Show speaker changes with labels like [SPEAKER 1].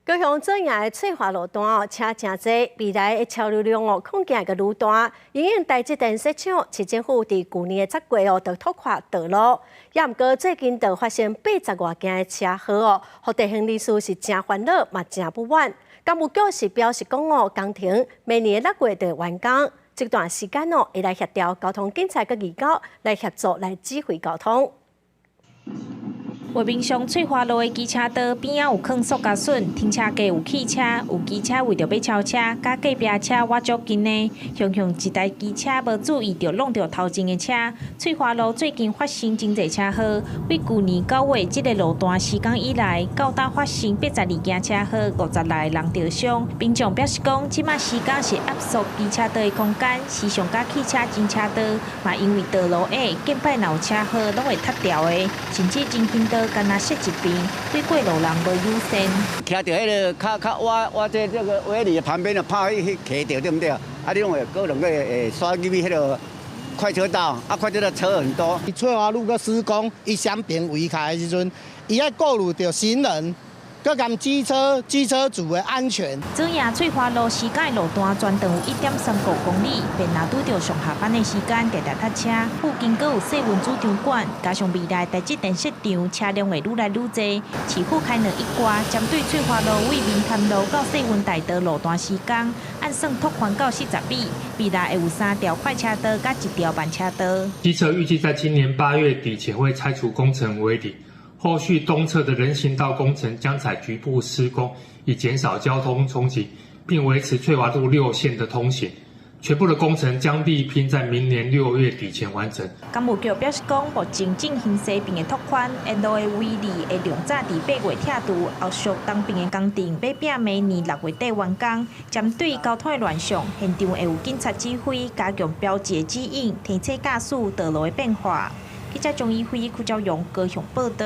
[SPEAKER 1] 高雄做业的翠华路段车真多，未来的车流量恐惊个愈大。因应台积电设厂，市政府伫去年的10月就拓宽道路，也毋过最近就发生80多件的车祸互地方人士是真烦恼，嘛真不满。干部局是表示讲工程明年6月就完工，这段时间会来协调交通警察佮移交来协助来指挥交通。
[SPEAKER 2] 画面上翠华路的机车道边仔有放塑胶笋，停车格有汽车，有机车为着要超车，甲隔壁车挖足近呢。雄一台机车无注意着弄着头前的车。翠华路最近发生真侪车祸，为去年9月这个路段施工以来，到达发生82件车祸，50来人受伤。民众表示讲，即马施工是压缩机车道的空间，时常甲汽车真车道，嘛因为道路矮，近摆若有车祸拢会塌掉的，甚至真轻道。 干那设一边，对过路人无友善。
[SPEAKER 3] 徛到迄个较我这个围里旁边的怕去骑到对不对？啊，你拢会可能会刷入去迄个快车道，啊，快车道车很多。
[SPEAKER 4] 翠华路个施工，伊双边围开的时阵，伊爱顾虑到行人。 佮含机车主的安全。
[SPEAKER 2] 昨夜翠华路施工路段全长有1.35公里，便若拄着上下班的时间，常常塞车。附近阁有细温主场馆，加上未来台积电设场，车辆会愈来愈多。市府开两一挂，针对翠华路为民潭路到细温大道路段施工，按算拓宽到40米，未来会有3条快车道甲1条慢车道。
[SPEAKER 5] 机车预计在今年8月底前会拆除工程为底。 后续东侧的人行道工程将采局部施工，以减少交通冲击，并维持翠华路6线的通行。全部的工程将力拼在明年6月底前完成。
[SPEAKER 2] 工务局表示讲，目前进行西边的拓宽，沿路的围篱会量早伫8月拆除，后续东边的工程要拼明年6月底完工。针对交通的乱象，现场会有警察指挥，加强标记的指引，提醒驾驶道路的变化。记者钟义辉、邱兆勇高雄报道。